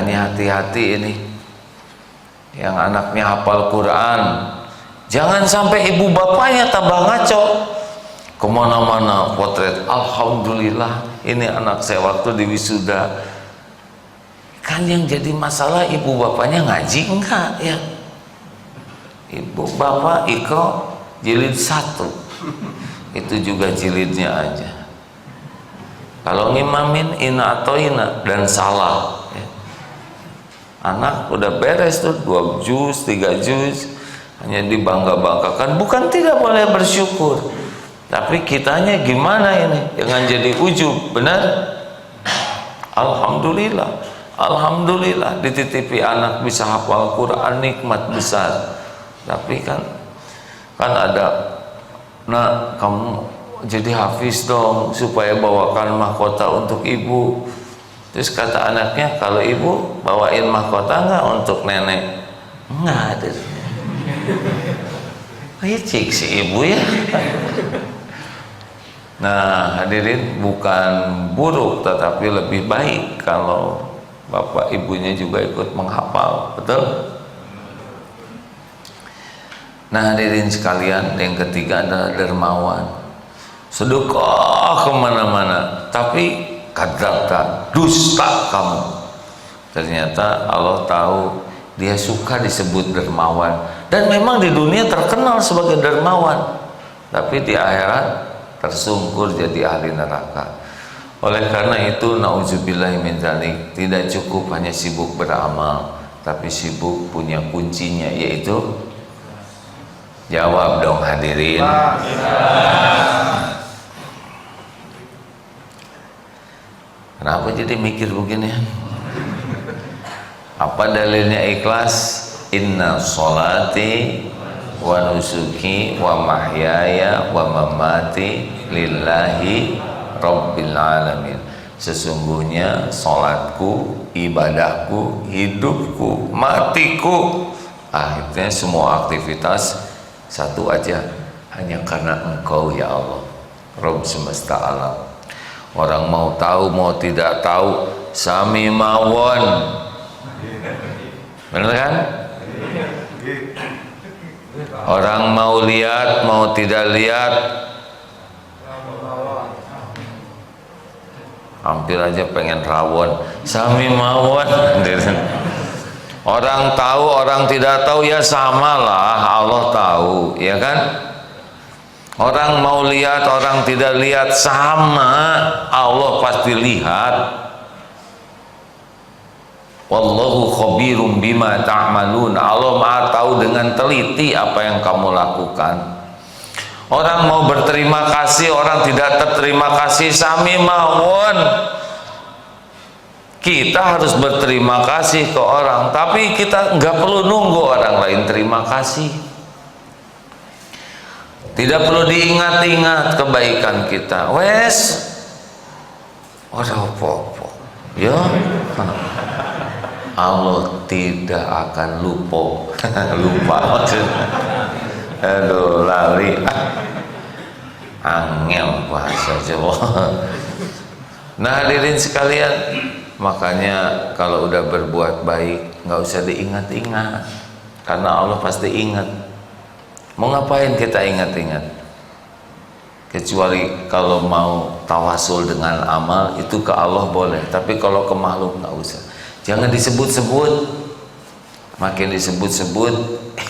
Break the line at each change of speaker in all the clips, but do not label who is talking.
makanya hati-hati ini yang anaknya hafal Quran. Jangan sampai ibu bapaknya tambah ngaco, kemana-mana potret. Alhamdulillah ini anak saya waktu di wisuda. Kan yang jadi masalah ibu bapaknya ngaji enggak ya. Ibu bapak Iqra jilid 1, itu juga jilidnya aja. Kalau ngimamin ina atau ina dan salah ya. Anak udah beres tuh 2 juz 3 juz, hanya dibangga-banggakan. Bukan tidak boleh bersyukur, tapi kitanya gimana ini, jangan jadi ujub. Benar? Alhamdulillah, alhamdulillah dititipi anak bisa hafal Quran, nikmat besar. Tapi kan ada, nak kamu jadi hafiz dong supaya bawakan mahkota untuk ibu. Terus kata anaknya, kalau ibu bawain mahkota enggak untuk nenek? Enggak ada. Cik si ibu ya. Nah hadirin, bukan buruk tetapi lebih baik kalau bapak ibunya juga ikut menghafal. Betul? Nah hadirin sekalian, yang ketiga adalah dermawan. Sedekah kemana-mana, tapi kadzabta, dusta kamu. Ternyata Allah tahu dia suka disebut dermawan, dan memang di dunia terkenal sebagai dermawan, tapi di akhirat tersungkur jadi ahli neraka. Oleh karena itu, nauzubillahi min dzalik, tidak cukup hanya sibuk beramal, tapi sibuk punya kuncinya, yaitu jawab dong hadirin. Kenapa jadi mikir begini? Apa dalilnya ikhlas? Inna sholati wa nusuki wa mahyaya wa mamati lillahi rabbil alamin. Sesungguhnya sholatku, ibadahku, hidupku, matiku, akhirnya semua aktivitas satu aja, hanya karena Engkau ya Allah, Rabb semesta alam. Orang mau tahu mau tidak tahu sami mawon, benar kan? Orang mau lihat mau tidak lihat, hampir aja pengen rawon, sami mawon. Orang tahu orang tidak tahu ya samalah, Allah tahu ya kan? Orang mau lihat, orang tidak lihat, sama, Allah pasti lihat. Wallahu khabirum bima ta'malun. Allah Maha tahu dengan teliti apa yang kamu lakukan. Orang mau berterima kasih, orang tidak terterima kasih, sami mawon. Kita harus berterima kasih ke orang, tapi kita nggak perlu nunggu orang lain terima kasih. Tidak perlu diingat-ingat kebaikan kita. Wes, ora apa-apa. Ya, Allah tidak akan lupa. Lupa maksudnya. Aduh, lali. Angel bahasa Jawa. Nah, hadirin sekalian, makanya kalau udah berbuat baik nggak usah diingat-ingat, karena Allah pasti ingat. Mau ngapain kita ingat-ingat? Kecuali kalau mau tawasul dengan amal, itu ke Allah boleh, tapi kalau ke makhluk nggak usah. Jangan disebut-sebut, makin disebut-sebut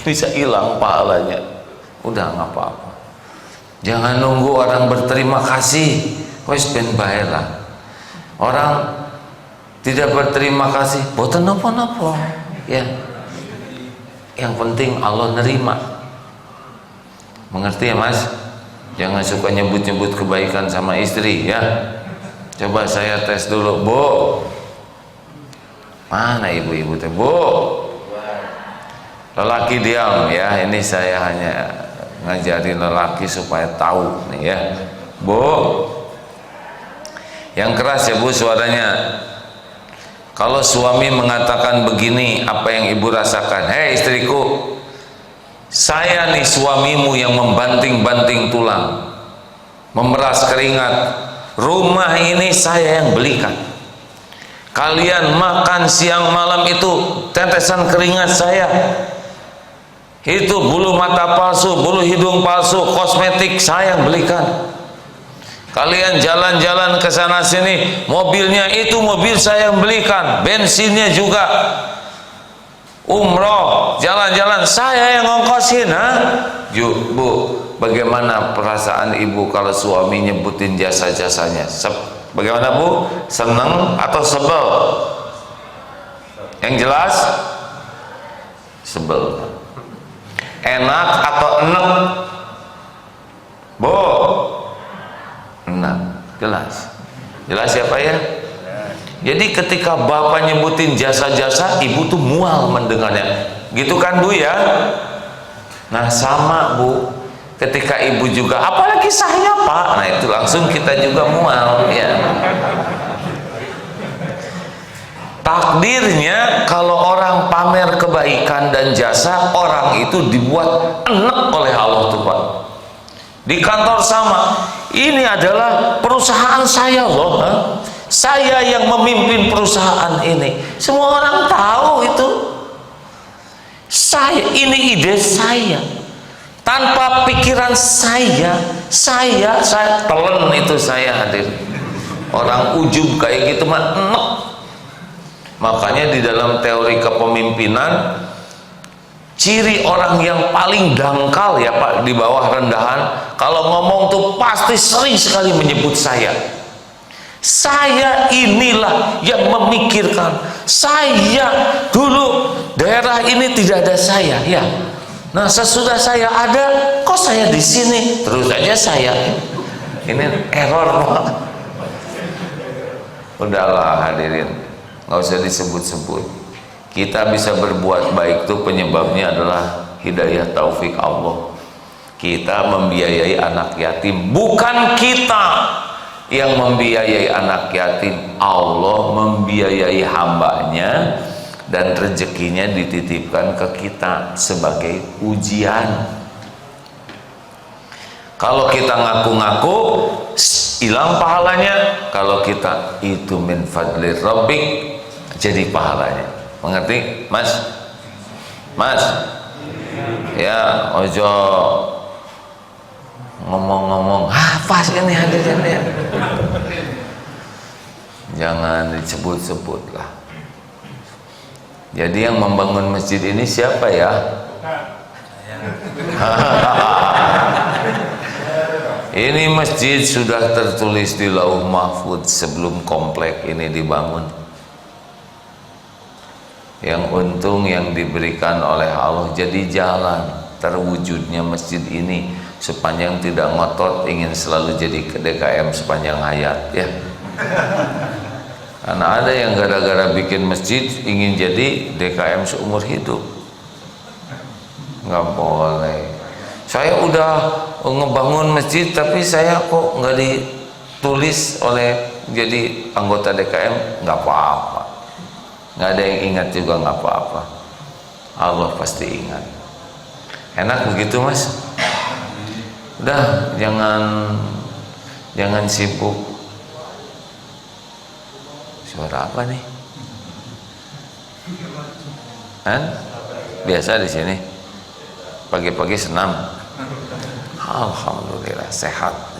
bisa hilang pahalanya. Udah nggak apa-apa. Jangan nunggu orang berterima kasih, wes ben bae lah. Orang tidak berterima kasih, boten napa-napa ya. Yang penting Allah nerima. Mengerti ya mas? Jangan suka nyebut-nyebut kebaikan sama istri ya. Coba saya tes dulu, Bu. Mana ibu-ibu teh, Bu? Lelaki diam ya. Ini saya hanya ngajarin lelaki supaya tahu nih ya. Bu, yang keras ya Bu suaranya. Kalau suami mengatakan begini, apa yang ibu rasakan? Hei istriku, saya nih suamimu yang membanting-banting tulang, memeras keringat. Rumah ini saya yang belikan. Kalian makan siang malam itu tetesan keringat saya. Itu bulu mata palsu, bulu hidung palsu, kosmetik saya yang belikan. Kalian jalan-jalan ke sana sini, mobilnya itu mobil saya yang belikan, bensinnya juga. Umroh, jalan-jalan saya yang ngongkosin, ha? Yuk, Bu, bagaimana perasaan ibu kalau suami nyebutin jasa-jasanya? Bagaimana, Bu? Seneng atau sebel? Yang jelas sebel. Enak atau enek? Bu, enak, jelas. Jelas siapa ya? Jadi ketika bapak nyebutin jasa-jasa, ibu tuh mual mendengarnya. Gitu kan, Bu ya? Nah, sama, Bu. Ketika ibu juga, apalagi saya, Pak. Nah, itu langsung kita juga mual, ya. Takdirnya kalau orang pamer kebaikan dan jasa, orang itu dibuat enek oleh Allah tuh, Pak. Di kantor sama, ini adalah perusahaan saya loh, ha? Saya yang memimpin perusahaan ini. Semua orang tahu itu. Saya, ini ide saya. Tanpa pikiran saya telan itu saya hadir. Orang ujub kayak gitu mah enek. Makanya di dalam teori kepemimpinan, ciri orang yang paling dangkal ya Pak, di bawah rendahan, kalau ngomong tuh pasti sering sekali menyebut saya. Saya inilah yang memikirkan. Saya dulu daerah ini tidak ada saya, ya. Nah, sesudah saya ada, kok saya di sini? Terus aja saya. Ini error, Pak. Udahlah hadirin, nggak usah disebut-sebut. Kita bisa berbuat baik itu penyebabnya adalah hidayah taufik Allah. Kita membiayai anak yatim, bukan kita yang membiayai anak yatim. Allah membiayai hambanya dan rezekinya dititipkan ke kita sebagai ujian. Kalau kita ngaku-ngaku hilang pahalanya, kalau kita itu min fadli rabbik jadi pahalanya. Mengerti, Mas? Mas? Ya, ojo ngomong-ngomong pas ini hadirin ya, jangan disebut-sebut lah. Jadi yang membangun masjid ini siapa ya? Ini masjid sudah tertulis di Lauh Mahfuz sebelum komplek ini dibangun. Yang untung yang diberikan oleh Allah jadi jalan terwujudnya masjid ini. Sepanjang tidak ngotot ingin selalu jadi DKM sepanjang hayat, ya. Karena ada yang gara-gara bikin masjid ingin jadi DKM seumur hidup. Nggak boleh. Saya udah ngebangun masjid tapi saya kok nggak ditulis oleh jadi anggota DKM, nggak apa-apa. Nggak ada yang ingat juga, nggak apa-apa. Allah pasti ingat. Enak begitu, Mas? Udah, jangan sibuk. Suara apa nih? Kan? Biasa di sini. Pagi-pagi senam. Alhamdulillah sehat.